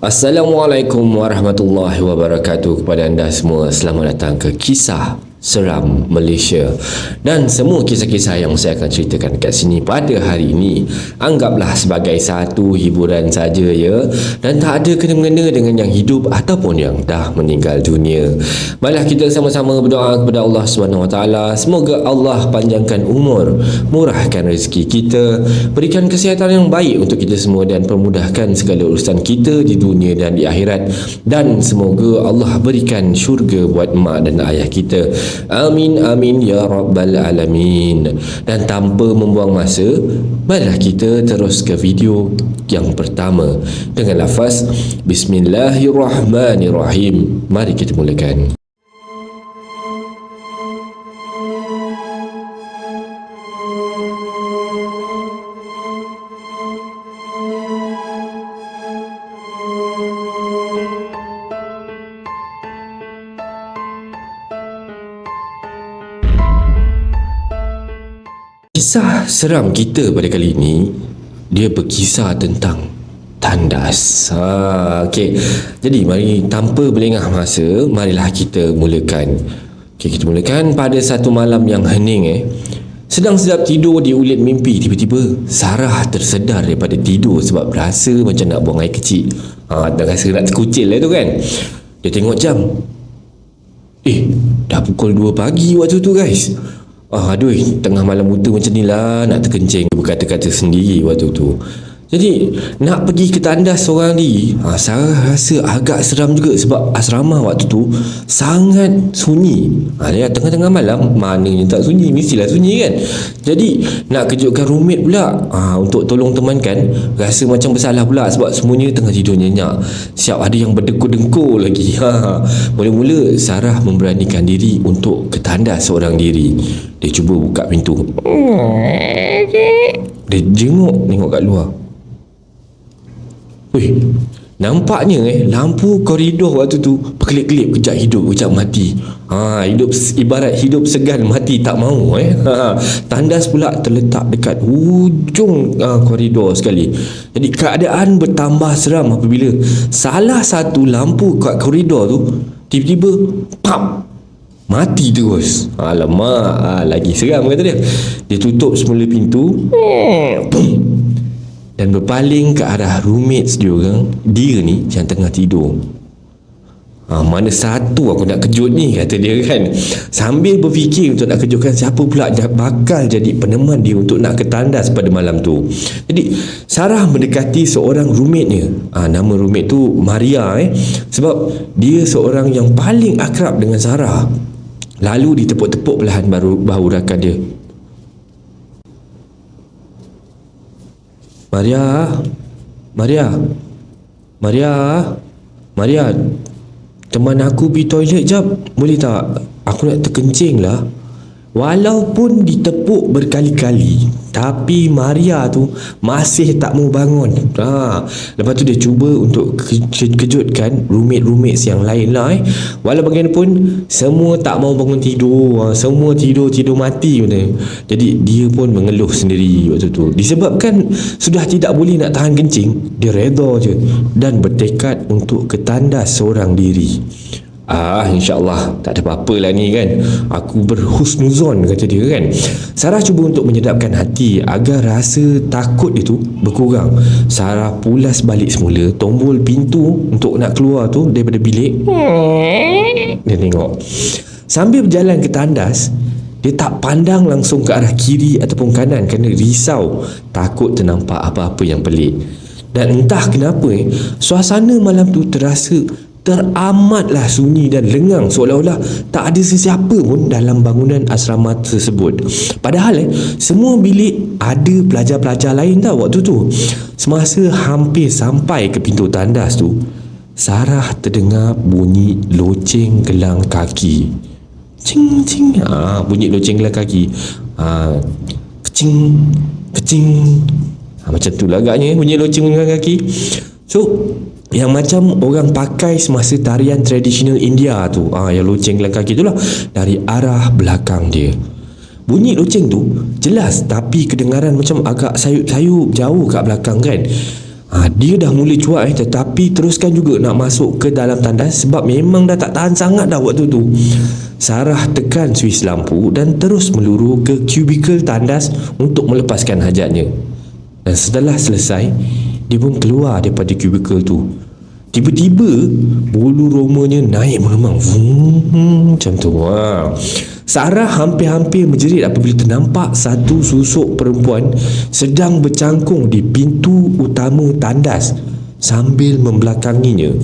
Assalamualaikum warahmatullahi wabarakatuh kepada anda semua. Selamat datang ke Kisah Seram Malaysia. Dan semua kisah-kisah yang saya akan ceritakan kat sini pada hari ini, anggaplah sebagai satu hiburan saja ya, dan tak ada kena-mengena dengan yang hidup ataupun yang dah meninggal dunia. Marilah kita sama-sama berdoa kepada Allah SWT. Semoga Allah panjangkan umur, murahkan rezeki kita, berikan kesihatan yang baik untuk kita semua dan permudahkan segala urusan kita di dunia dan di akhirat. Dan semoga Allah berikan syurga buat mak dan ayah kita. Amin amin ya rabbal alamin. Dan tanpa membuang masa, marilah kita terus ke video yang pertama dengan lafaz Bismillahirrahmanirrahim. Mari kita mulakan. Kisah seram kita pada kali ini, dia berkisah tentang tandas. Okey. Jadi mari tanpa berlengah masa, marilah kita mulakan. Okey, kita mulakan pada satu malam yang hening. Sedang sedap tidur di ulit mimpi, tiba-tiba Sarah tersedar daripada tidur sebab rasa macam nak buang air kecil. Dah rasa nak terkucil lah tu kan. Dia tengok jam. Dah pukul 2 pagi waktu tu guys. Aduh, tengah malam buta macam ni lah nak terkencing, berkata-kata sendiri waktu tu. Jadi nak pergi ke tandas seorang diri, Sarah rasa agak seram juga sebab asrama waktu tu sangat sunyi. Dia tengah-tengah malam, mananya tak sunyi, mestilah sunyi kan. Jadi nak kejutkan roommate pula, untuk tolong temankan, rasa macam bersalah pula sebab semuanya tengah tidur nyenyak. Siap ada yang berdengkur-dengkur lagi. Mula-mula Sarah memberanikan diri untuk ke tandas seorang diri. Dia cuba buka pintu. Dia tengok kat luar. Nampaknya lampu koridor waktu tu berkelip-kelip, kejap hidup, kejap mati. Hidup ibarat hidup segan, mati tak mau. Tandas pula terletak dekat hujung koridor sekali. Jadi keadaan bertambah seram apabila salah satu lampu kat koridor tu tiba-tiba pam, mati terus. Alamak, lagi seram kata dia. Dia tutup semula pintu dan berpaling ke arah roommates dia ni yang tengah tidur. Mana satu aku nak kejut ni, kata dia kan. Sambil berfikir untuk nak kejutkan siapa pula bakal jadi peneman dia untuk nak ke tandas pada malam tu. Jadi Sarah mendekati seorang roommate-nya. Nama roommate tu Maria sebab dia seorang yang paling akrab dengan Sarah. Lalu ditepuk-tepuk perlahan bahu rakan dia. Maria, teman aku pergi toilet jap, boleh tak? Aku nak terkencing lah. Walaupun ditepuk berkali-kali, tapi Maria tu masih tak mau bangun. Lepas tu dia cuba untuk kejutkan roommate-roommates yang lain lah. Walau bagaimanapun semua tak mau bangun tidur. Semua tidur mati. Jadi dia pun mengeluh sendiri waktu tu. Disebabkan sudah tidak boleh nak tahan kencing, dia reda je dan bertekad untuk ke tandas seorang diri. InsyaAllah tak ada apa-apa lah ni kan. Aku berhusnuzon, kata dia kan. Sarah cuba untuk menyedapkan hati agar rasa takut dia tu berkurang. Sarah pulas balik semula tombol pintu untuk nak keluar tu daripada bilik. Dia tengok. Sambil berjalan ke tandas, dia tak pandang langsung ke arah kiri ataupun kanan kerana risau takut ternampak apa-apa yang pelik. Dan entah kenapa suasana malam tu terasa teramatlah sunyi dan lengang, seolah-olah tak ada sesiapa pun dalam bangunan asrama tersebut. Padahal semua bilik ada pelajar-pelajar lain tau waktu tu. Semasa hampir sampai ke pintu tandas tu, Sarah terdengar bunyi loceng gelang kaki. Cing cing. Bunyi loceng gelang kaki. Kecing kecing. Macam tu lah agaknya bunyi loceng gelang kaki. So yang macam orang pakai semasa tarian tradisional India tu, yang loceng gelang kaki tu lah, dari arah belakang dia. Bunyi loceng tu jelas, tapi kedengaran macam agak sayup-sayup jauh kat belakang kan. Dia dah mula cuak tetapi teruskan juga nak masuk ke dalam tandas sebab memang dah tak tahan sangat dah waktu tu. Sarah tekan suis lampu dan terus meluru ke kubikel tandas untuk melepaskan hajatnya. Dan setelah selesai, dia pun keluar daripada kubikel tu. Tiba-tiba bulu romanya naik meremang. Macam tu. Sarah hampir-hampir menjerit apabila ternampak satu susuk perempuan sedang bercangkung di pintu utama tandas sambil membelakanginya.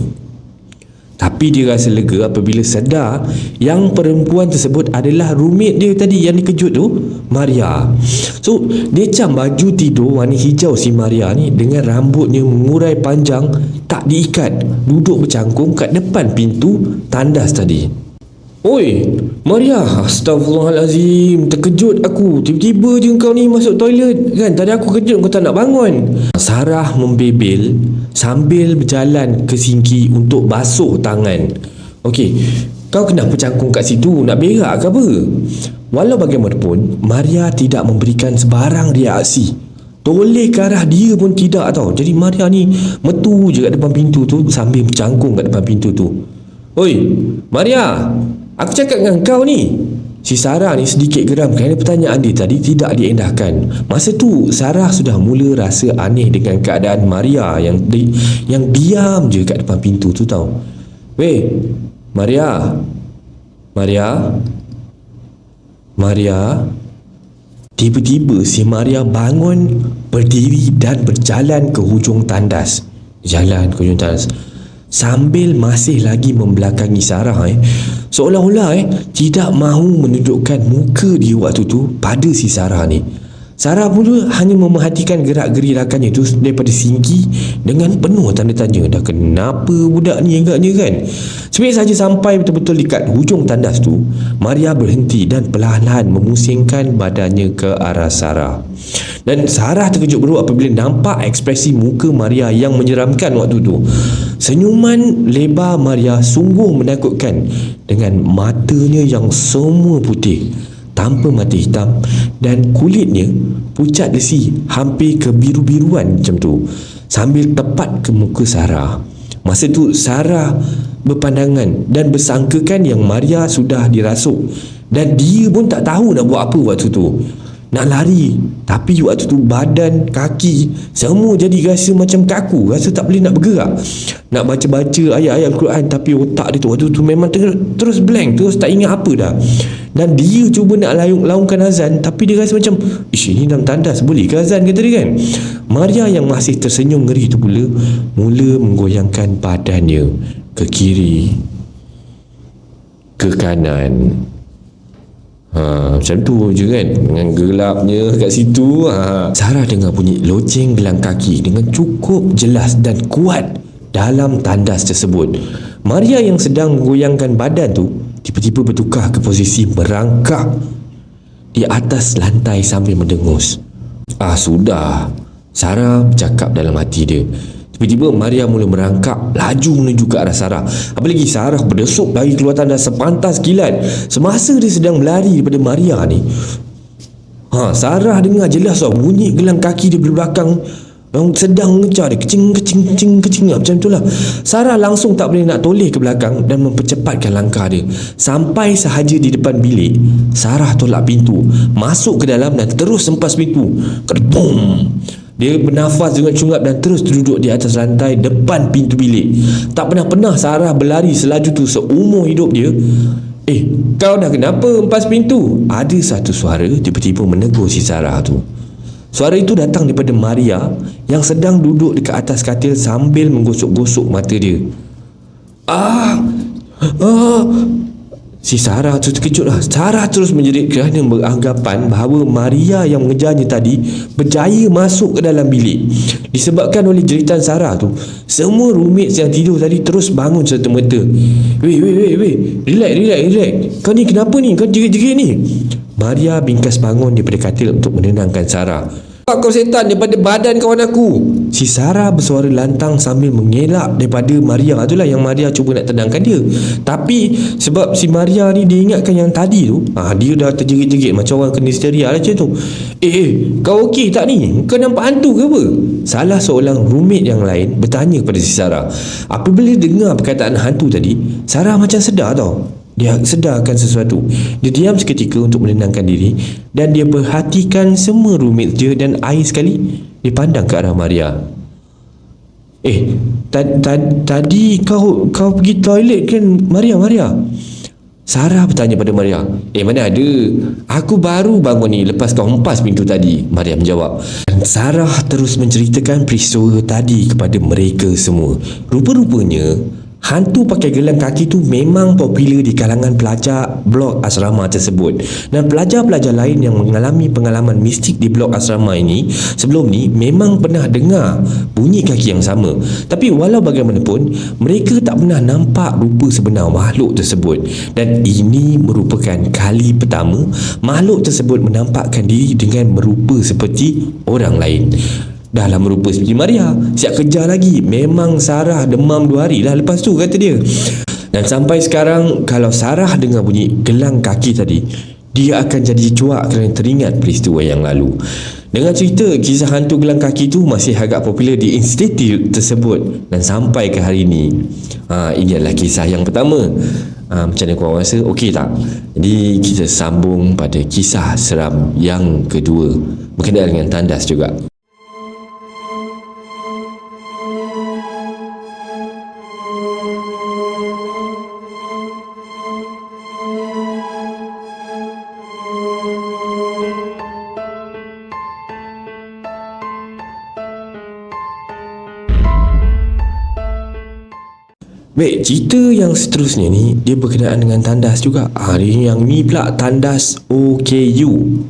Tapi dia rasa lega apabila sedar yang perempuan tersebut adalah roommate dia tadi yang dikejut tu, Maria. So, dia cam baju tidur warna hijau si Maria ni dengan rambutnya mengurai panjang, tak diikat, duduk bercangkung kat depan pintu tandas tadi. Oi, Maria, astagfirullahalazim, terkejut aku. Tiba-tiba je kau ni masuk toilet kan. Tadi aku kejut kau tak nak bangun. Sarah membebel sambil berjalan ke sinki untuk basuh tangan. Okey, kau kenapa cangkung kat situ? Nak berak ke apa? Walau bagaimanapun, Maria tidak memberikan sebarang reaksi. Toleh ke arah dia pun tidak tau. Jadi Maria ni metu je kat depan pintu tu sambil bercangkung kat depan pintu tu. Oi, Maria, aku cakap dengan kau ni. Si Sarah ni sedikit geram kerana pertanyaan dia tadi tidak diendahkan. Masa tu Sarah sudah mula rasa aneh dengan keadaan Maria yang diam je kat depan pintu tu tau. Weh, Maria. Tiba-tiba si Maria bangun, berdiri dan berjalan ke hujung tandas. Sambil masih lagi membelakangi Sarah seolah-olah tidak mahu menunjukkan muka dia waktu tu pada si Sarah ni. Sarah pun hanya memerhatikan gerak-geri rakannya tu daripada sinki dengan penuh tanda tanya. Dah kenapa budak ni agaknya kan? Sebab saja sampai betul-betul dekat hujung tandas tu, Maria berhenti dan perlahan-lahan memusingkan badannya ke arah Sarah. Dan Sarah terkejut beruk apabila nampak ekspresi muka Maria yang menyeramkan waktu tu. Senyuman lebar Maria sungguh menakutkan dengan matanya yang semua putih tanpa mata hitam dan kulitnya pucat besi hampir ke biru-biruan macam tu sambil tepat ke muka Sarah. Masa tu Sarah berpandangan dan bersangkakan yang Maria sudah dirasuk dan dia pun tak tahu nak buat apa waktu tu. Nak lari, tapi waktu tu badan, kaki semua jadi rasa macam kaku, rasa tak boleh nak bergerak. Nak baca-baca ayat-ayat Al-Quran tapi otak dia tu waktu tu memang terus blank, terus tak ingat apa dah. Dan dia cuba nak laungkan azan tapi dia rasa macam, ini dalam tandas boleh ke azan, kata dia kan. Maria yang masih tersenyum ngeri tu pula mula menggoyangkan badannya ke kiri, ke kanan. Macam tu je kan, dengan gelapnya kat situ. Sarah dengar bunyi loceng gelang kaki dengan cukup jelas dan kuat dalam tandas tersebut. Maria yang sedang menggoyangkan badan tu tiba-tiba bertukar ke posisi merangkak di atas lantai sambil mendengus. Sudah, Sarah bercakap dalam hati dia. Tiba-tiba Maria mula merangkak laju menuju ke arah Sarah. Apalagi Sarah berdesuk lari keluar tandas sepantas kilat. Semasa dia sedang berlari daripada Maria ni, Sarah dengar jelas bunyi gelang kaki dia di belakang yang sedang mengejar dia, kecing macam itulah. Sarah langsung tak boleh nak toleh ke belakang dan mempercepatkan langkah dia. Sampai sahaja di depan bilik, Sarah tolak pintu, masuk ke dalam dan terus hempas pintu. Kedepum. Dia bernafas dengan cungap dan terus duduk di atas lantai depan pintu bilik. Tak pernah Sarah berlari selaju tu seumur hidup dia. Kau dah kenapa hempas pintu? Ada satu suara tiba-tiba menegur si Sarah tu. Suara itu datang daripada Maria yang sedang duduk dekat atas katil sambil menggosok-gosok mata dia. Si Sarah tu terkejut lah. Sarah terus menjerit kerana beranggapan bahawa Maria yang mengejarnya tadi berjaya masuk ke dalam bilik. Disebabkan oleh jeritan Sarah tu, semua roommates yang tidur tadi terus bangun serta-merta. Weh, relax. Kau ni kenapa ni? Kau jerit-jerit ni? Maria bingkas bangun daripada katil untuk menenangkan Sarah. kau setan daripada badan kawan aku. Si Sarah bersuara lantang sambil mengelak daripada Maria. Itulah yang Maria cuba nak tenangkan dia. Tapi sebab si Maria ni dia ingatkan yang tadi tu, dia dah terjerit-jerit macam orang kena histeria lah macam tu. Kau okey tak ni? Kau nampak hantu ke apa? Salah seorang roommate yang lain bertanya kepada si Sarah. Apabila dengar perkataan hantu tadi, Sarah macam sedar tau. Dia sedarkan sesuatu. Dia diam seketika untuk menenangkan diri dan dia perhatikan semua roommate dia dan air sekali dia pandang ke arah Maria. Tadi kau pergi toilet kan Maria? Sarah bertanya pada Maria. Mana ada, aku baru bangun ni lepas kau hempas pintu tadi, Maria menjawab. Dan Sarah terus menceritakan peristiwa tadi kepada mereka semua. Rupa-rupanya hantu pakai gelang kaki tu memang popular di kalangan pelajar blok asrama tersebut. Dan pelajar-pelajar lain yang mengalami pengalaman mistik di blok asrama ini sebelum ni memang pernah dengar bunyi kaki yang sama. Tapi walau bagaimanapun, mereka tak pernah nampak rupa sebenar makhluk tersebut. Dan ini merupakan kali pertama makhluk tersebut menampakkan diri dengan merupa seperti orang lain. Dah lah merupa seperti Maria, siap kejar lagi. Memang Sarah demam 2 hari lah lepas tu, kata dia. Dan sampai sekarang, kalau Sarah dengar bunyi gelang kaki tadi, dia akan jadi cuak kerana teringat peristiwa yang lalu. Dengan cerita kisah hantu gelang kaki tu masih agak popular di institut tersebut. Dan sampai ke hari ini, ini adalah kisah yang pertama. Macam mana korang rasa? Okey tak? Jadi kita sambung pada kisah seram yang kedua, berkenaan dengan tandas juga. Baik, cerita yang seterusnya ni dia berkenaan dengan tandas juga. Yang ni pula tandas OKU.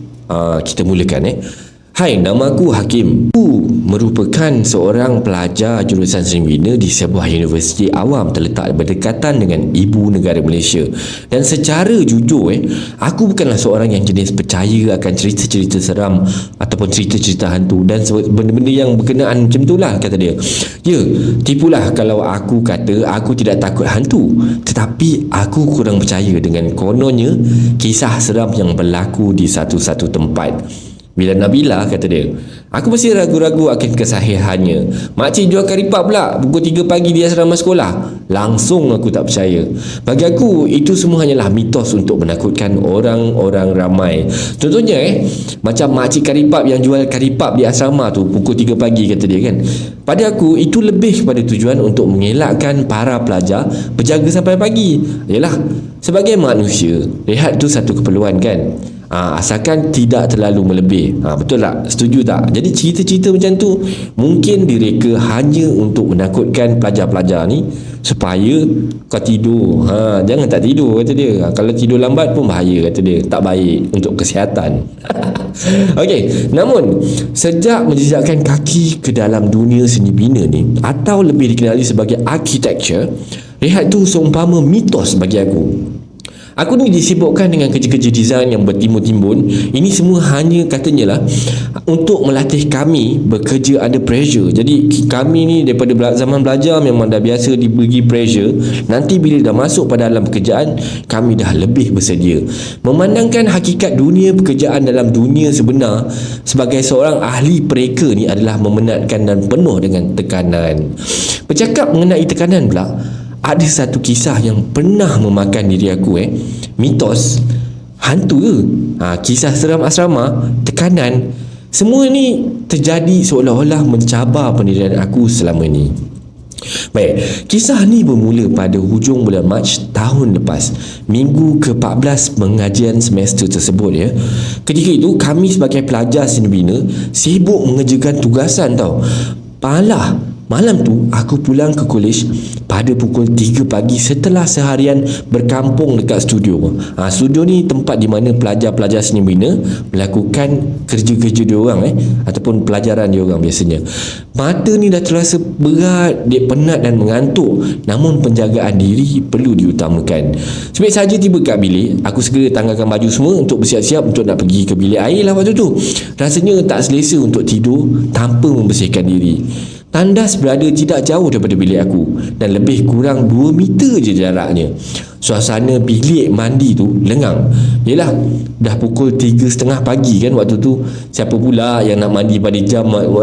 Kita mulakan. Hai, nama aku Hakim. Aku merupakan seorang pelajar jurusan Seni Bina di sebuah universiti awam terletak berdekatan dengan ibu negara Malaysia. Dan secara jujur, aku bukanlah seorang yang jenis percaya akan cerita-cerita seram ataupun cerita-cerita hantu dan benda-benda yang berkenaan macam itulah, kata dia. Ya, tipulah kalau aku kata aku tidak takut hantu, tetapi aku kurang percaya dengan kononnya kisah seram yang berlaku di satu-satu tempat. Bila Nabila, kata dia, aku masih ragu-ragu akan kesahihannya. Makcik jual karipap pula pukul 3 pagi di asrama sekolah. Langsung aku tak percaya. Bagi aku, itu semua hanyalah mitos untuk menakutkan orang-orang ramai. Contohnya macam makcik karipap yang jual karipap di asrama tu pukul 3 pagi, kata dia kan. Pada aku, itu lebih kepada tujuan untuk mengelakkan para pelajar berjaga sampai pagi. Yalah, sebagai manusia, rehat tu satu keperluan kan. Asalkan tidak terlalu melebih. Betul tak? Setuju tak? Jadi cerita-cerita macam tu mungkin direka hanya untuk menakutkan pelajar-pelajar ni supaya kau tidur. Jangan tak tidur, kata dia. Kalau tidur lambat pun bahaya, kata dia. Tak baik untuk kesihatan. Okey, namun sejak menjejakkan kaki ke dalam dunia seni bina ni, atau lebih dikenali sebagai architecture, rehat tu seumpama mitos bagi aku. Aku ni disibukkan dengan kerja-kerja desain yang bertimbun-timbun. Ini semua hanya katanya lah untuk melatih kami bekerja under pressure. Jadi kami ni daripada zaman belajar memang dah biasa diberi pressure. Nanti bila dah masuk pada alam pekerjaan, kami dah lebih bersedia. Memandangkan hakikat dunia pekerjaan dalam dunia sebenar sebagai seorang ahli pereka ni adalah memenatkan dan penuh dengan tekanan. Bercakap mengenai tekanan pula, ada satu kisah yang pernah memakan diri aku. Mitos, hantu ke? Kisah seram asrama, tekanan, semua ni terjadi seolah-olah mencabar pendirian aku selama ni. Baik, kisah ni bermula pada hujung bulan Mac tahun lepas, minggu ke-14 pengajian semester tersebut. Ketika itu kami sebagai pelajar seni bina sibuk mengerjakan tugasan tau. Palah, Malam tu aku pulang ke kolej pada pukul 3 pagi setelah seharian berkampung dekat studio. Studio ni tempat di mana pelajar-pelajar seni bina melakukan kerja-kerja diorang ataupun pelajaran diorang biasanya. Mata ni dah terasa berat, dia penat dan mengantuk. Namun penjagaan diri perlu diutamakan. Sebab saja tiba kat bilik, aku segera tanggalkan baju semua untuk bersiap-siap untuk nak pergi ke bilik air lah waktu tu. Rasanya tak selesa untuk tidur tanpa membersihkan diri. Tandas berada tidak jauh daripada bilik aku dan lebih kurang 2 meter je jaraknya. Suasana bilik mandi tu lengang. Yelah, dah pukul 3.30 pagi kan waktu tu. Siapa pula yang nak mandi pada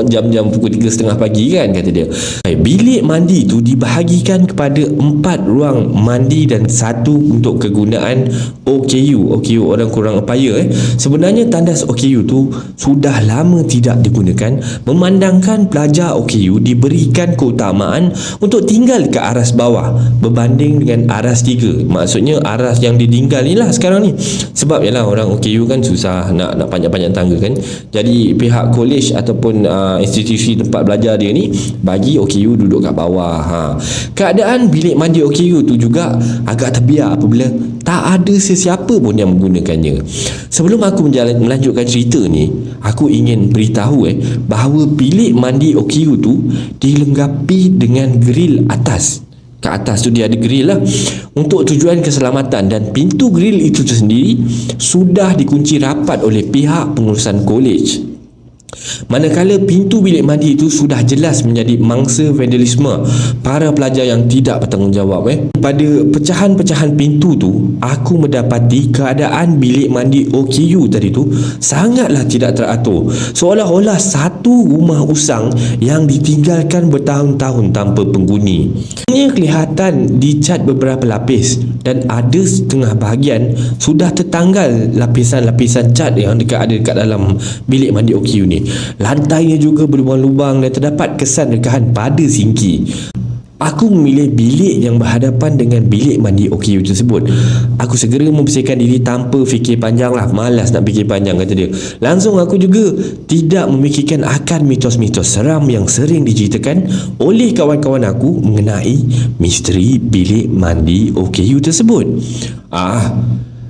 jam-jam pukul 3.30 pagi kan, kata dia. Bilik mandi tu dibahagikan kepada 4 ruang mandi dan 1 untuk kegunaan OKU. OKU orang kurang upaya. Sebenarnya tandas OKU tu sudah lama tidak digunakan, memandangkan pelajar OKU diberikan keutamaan untuk tinggal ke aras bawah berbanding dengan aras 3. Maksudnya aras yang ditinggal ni lah sekarang ni. Sebab yalah orang OKU kan susah nak panjat-panjat tangga kan. Jadi pihak kolej ataupun institusi tempat belajar dia ni bagi OKU duduk kat bawah. Keadaan bilik mandi OKU tu juga agak terbiak apabila tak ada sesiapa pun yang menggunakannya. Sebelum aku melanjutkan cerita ni, aku ingin beritahu bahawa bilik mandi OKU tu dilengkapi dengan grill atas. Kat atas tu dia ada grill lah untuk tujuan keselamatan, dan pintu grill itu sendiri sudah dikunci rapat oleh pihak pengurusan kolej. Manakala pintu bilik mandi itu sudah jelas menjadi mangsa vandalisme para pelajar yang tidak bertanggungjawab. Pada pecahan-pecahan pintu tu, aku mendapati keadaan bilik mandi OKU tadi tu sangatlah tidak teratur, seolah-olah satu rumah usang yang ditinggalkan bertahun-tahun tanpa penghuni. Ia kelihatan dicat beberapa lapis dan ada setengah bahagian sudah tertanggal lapisan-lapisan cat yang ada dekat dalam bilik mandi OKU ni. Lantainya juga berlubang-lubang dan terdapat kesan rekahan pada sinki. Aku memilih bilik yang berhadapan dengan bilik mandi OKU tersebut. Aku segera membersihkan diri tanpa fikir panjang lah. Malas nak fikir panjang, kata dia. Langsung aku juga tidak memikirkan akan mitos-mitos seram yang sering diceritakan oleh kawan-kawan aku mengenai misteri bilik mandi OKU tersebut.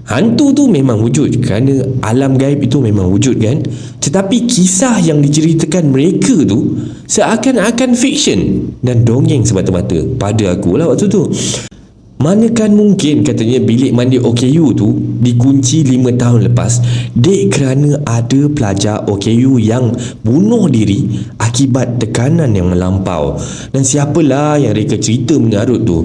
Hantu tu memang wujud kerana alam gaib itu memang wujud kan. Tetapi kisah yang diceritakan mereka tu seakan-akan fiksyen dan dongeng semata-mata pada aku lah waktu tu. Manakan mungkin katanya bilik mandi OKU tu dikunci 5 tahun lepas dek kerana ada pelajar OKU yang bunuh diri akibat tekanan yang melampau. Dan siapalah yang reka cerita mengarut tu.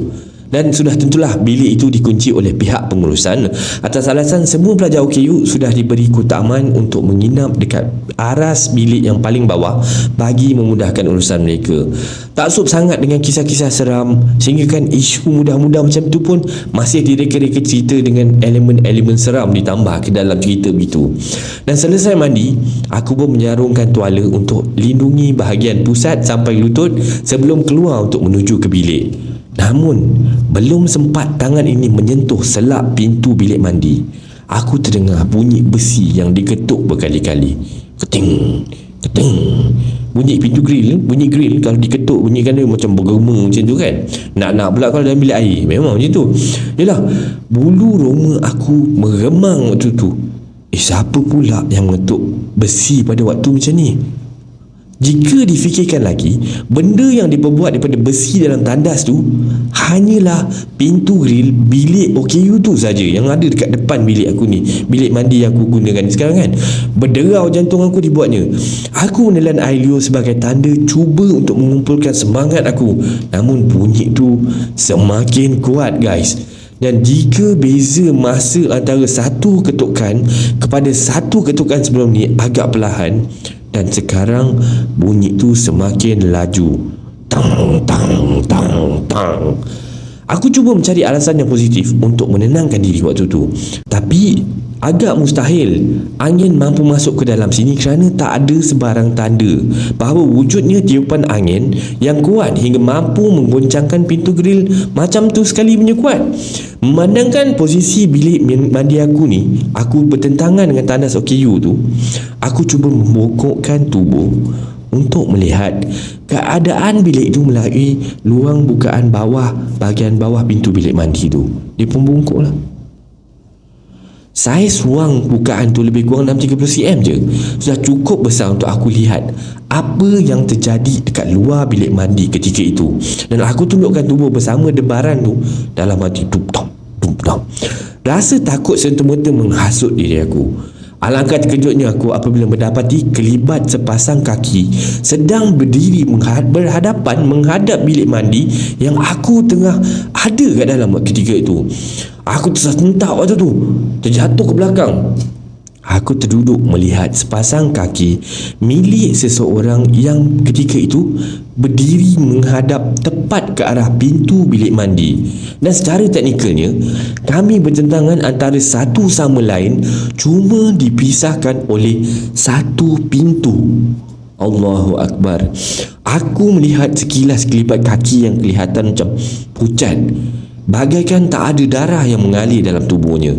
Dan sudah tentulah bilik itu dikunci oleh pihak pengurusan atas alasan semua pelajar OKU sudah diberi keutamaan untuk menginap dekat aras bilik yang paling bawah bagi memudahkan urusan mereka. Taksub sangat dengan kisah-kisah seram sehingga kan isu mudah-mudah macam tu pun masih direka-reka cerita dengan elemen-elemen seram ditambah ke dalam cerita begitu. Dan selesai mandi, aku pun menjarungkan tuala untuk lindungi bahagian pusat sampai lutut sebelum keluar untuk menuju ke bilik. Namun, belum sempat tangan ini menyentuh selak pintu bilik mandi, aku terdengar bunyi besi yang diketuk berkali-kali. Keting, keting. Bunyi pintu grill, bunyi grill kalau diketuk bunyi kan dia macam bergema macam tu kan. Nak pula kalau dalam bilik air, memang macam tu. Yalah, bulu roma aku meremang waktu tu. Siapa pula yang mengetuk besi pada waktu macam ni? Jika difikirkan lagi, benda yang diperbuat daripada besi dalam tandas tu hanyalah pintu grill bilik OKU tu saja yang ada dekat depan bilik aku ni, bilik mandi yang aku gunakan sekarang kan. Berderau jantung aku dibuatnya. Aku menelan air liur sebagai tanda cuba untuk mengumpulkan semangat aku. Namun bunyi tu semakin kuat guys. Dan jika beza masa antara satu ketukan kepada satu ketukan sebelum ni agak perlahan, dan sekarang bunyi tu semakin laju. Tang, tang, tang, tang. Aku cuba mencari alasan yang positif untuk menenangkan diri waktu tu. Tapi agak mustahil angin mampu masuk ke dalam sini kerana tak ada sebarang tanda bahawa wujudnya tiupan angin yang kuat hingga mampu menggoncangkan pintu grill macam tu sekali punya kuat. Memandangkan posisi bilik mandi aku ni, aku bertentangan dengan tandas OKU tu, aku cuba membongkokkan tubuh untuk melihat keadaan bilik itu melalui luang bukaan bahagian bawah pintu bilik mandi tu. Dia pembungkuk lah. Saiz ruang bukaan tu lebih kurang dalam 30 cm je. Sudah cukup besar untuk aku lihat apa yang terjadi dekat luar bilik mandi ketika itu. Dan aku tundukkan tubuh bersama debaran tu dalam hati. Dup-dam. Rasa takut serta-merta menghasut diri aku. Alangkah terkejutnya aku apabila mendapati kelibat sepasang kaki sedang berdiri berhadapan menghadap bilik mandi yang aku tengah ada kat dalam ketika itu. Aku tersentak waktu tu, terjatuh ke belakang. Aku terduduk melihat sepasang kaki milik seseorang yang ketika itu berdiri menghadap tepat ke arah pintu bilik mandi. Dan secara teknikalnya, kami bertentangan antara satu sama lain cuma dipisahkan oleh satu pintu. Allahu Akbar. Aku melihat sekilas kelipat kaki yang kelihatan macam pucat, bagaikan tak ada darah yang mengalir dalam tubuhnya.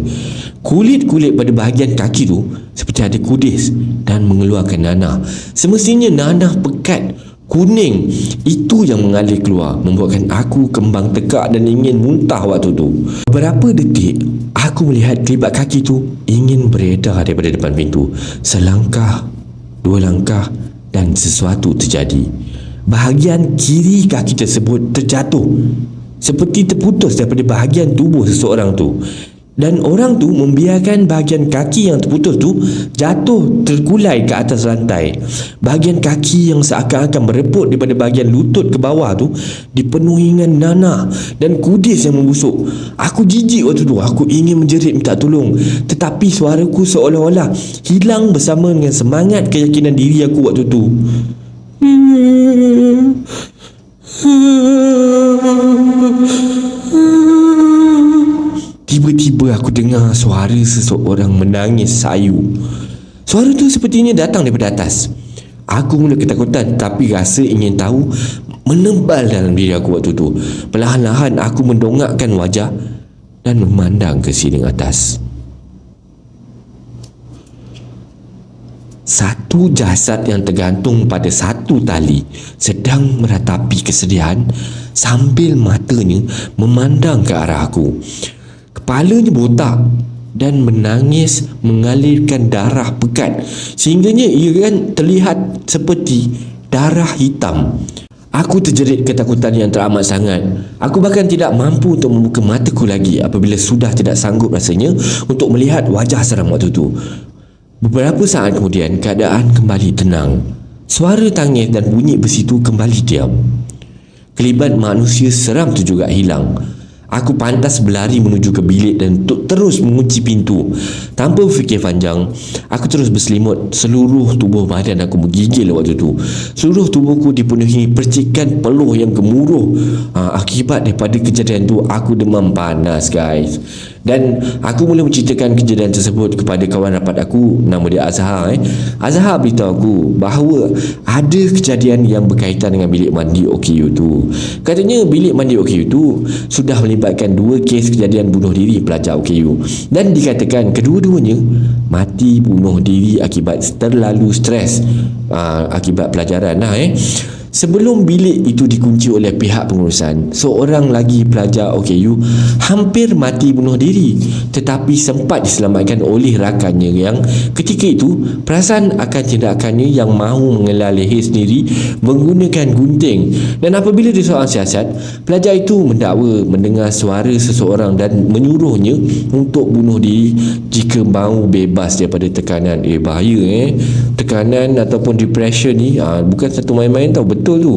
Kulit-kulit pada bahagian kaki tu seperti ada kudis dan mengeluarkan nanah. Semestinya nanah pekat kuning itu yang mengalir keluar, membuatkan aku kembang tekak dan ingin muntah waktu tu. Beberapa detik aku melihat kelibat kaki tu ingin beredar daripada depan pintu. Selangkah, dua langkah dan sesuatu terjadi. Bahagian kiri kaki tersebut terjatuh seperti terputus daripada bahagian tubuh seseorang tu. Dan orang tu membiarkan bahagian kaki yang terputus tu jatuh terkulai ke atas lantai. Bahagian kaki yang seakan-akan mereput daripada bahagian lutut ke bawah tu dipenuhi dengan nanah dan kudis yang membusuk. Aku jijik waktu tu. Aku ingin menjerit minta tolong, tetapi suaraku seolah-olah hilang bersama dengan semangat keyakinan diri aku waktu tu. Tiba-tiba aku dengar suara seseorang menangis sayu. Suara tu sepertinya datang daripada atas. Aku mula ketakutan, tapi rasa ingin tahu menebal dalam diri aku waktu tu. Perlahan-lahan aku mendongakkan wajah dan memandang ke siling atas. Satu jasad yang tergantung pada satu tali sedang meratapi kesedihan sambil matanya memandang ke arah aku. Kepalanya botak dan menangis mengalirkan darah pekat sehingganya ia kan terlihat seperti darah hitam. Aku terjerit ketakutan yang teramat sangat. Aku bahkan tidak mampu untuk membuka mataku lagi apabila sudah tidak sanggup rasanya untuk melihat wajah seram waktu itu. Beberapa saat kemudian keadaan kembali tenang. Suara tangis dan bunyi besi itu kembali diam. Kelibat manusia seram itu juga hilang. Aku pantas berlari menuju ke bilik dan terus mengunci pintu. Tanpa berfikir panjang, aku terus berselimut. Seluruh tubuh badan aku menggigil waktu itu. Seluruh tubuhku dipenuhi percikan peluh yang gemuruh. Akibat daripada kejadian itu, aku demam panas, guys. Dan aku mula menceritakan kejadian tersebut kepada kawan rapat aku, nama dia Azhar. Azhar beritahu aku bahawa ada kejadian yang berkaitan dengan bilik mandi OKU tu. Katanya bilik mandi OKU tu sudah melibatkan 2 kes kejadian bunuh diri pelajar OKU. Dan dikatakan kedua-duanya mati bunuh diri akibat terlalu stres akibat pelajaran Sebelum bilik itu dikunci oleh pihak pengurusan, seorang lagi pelajar OKU hampir mati bunuh diri tetapi sempat diselamatkan oleh rakannya yang ketika itu perasan akan tindakannya yang mahu mengelar leher sendiri menggunakan gunting. Dan apabila disoal siasat, pelajar itu mendakwa mendengar suara seseorang dan menyuruhnya untuk bunuh diri jika mahu bebas daripada tekanan. Bahaya tekanan ataupun depression ni bukan satu main-main tau, betul tu.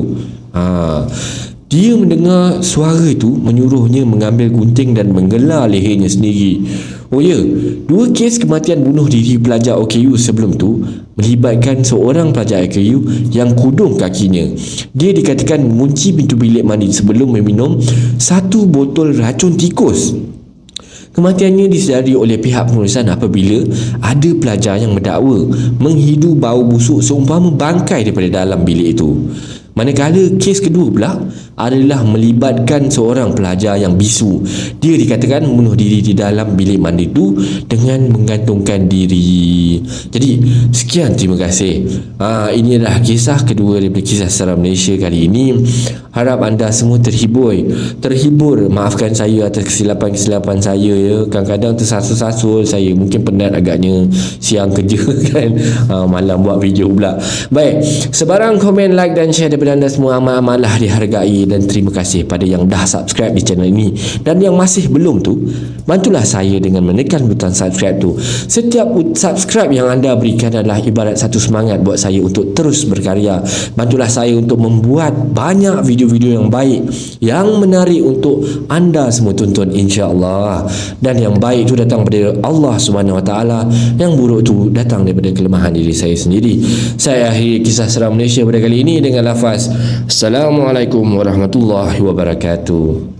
Dia mendengar suara itu menyuruhnya mengambil gunting dan menggelar lehernya sendiri. Oh ya, 2 kes kematian bunuh diri pelajar OKU sebelum tu melibatkan seorang pelajar OKU yang kudung kakinya. Dia dikatakan mengunci pintu bilik mandi sebelum meminum 1 botol racun tikus. Kematiannya disedari oleh pihak pengurusan apabila ada pelajar yang mendakwa menghidu bau busuk seumpama bangkai daripada dalam bilik itu. Manakala kes kedua pula adalah melibatkan seorang pelajar yang bisu. Dia dikatakan membunuh diri di dalam bilik mandi itu dengan menggantungkan diri. Jadi sekian, terima kasih. Ini adalah kisah kedua daripada Kisah Seram Malaysia kali ini. Harap anda semua terhibur. Maafkan saya atas kesilapan-kesilapan saya ya. Kadang-kadang tersasul-sasul saya, mungkin penat agaknya, siang kerja kan, malam buat video pula. Baik, sebarang komen, like dan share daripada anda semua amat-amatlah dihargai, dan terima kasih pada yang dah subscribe di channel ini, dan yang masih belum tu, bantulah saya dengan menekan butang subscribe tu. Setiap subscribe yang anda berikan adalah ibarat satu semangat buat saya untuk terus berkarya. Bantulah saya untuk membuat banyak video-video yang baik, yang menarik untuk anda semua tonton, insya-Allah. Dan yang baik itu datang daripada Allah Subhanahu Wa Taala, yang buruk tu datang daripada kelemahan diri saya sendiri. Saya akhiri Kisah Seram Malaysia pada kali ini dengan lafaz Assalamualaikum warahmatullahi wabarakatuh.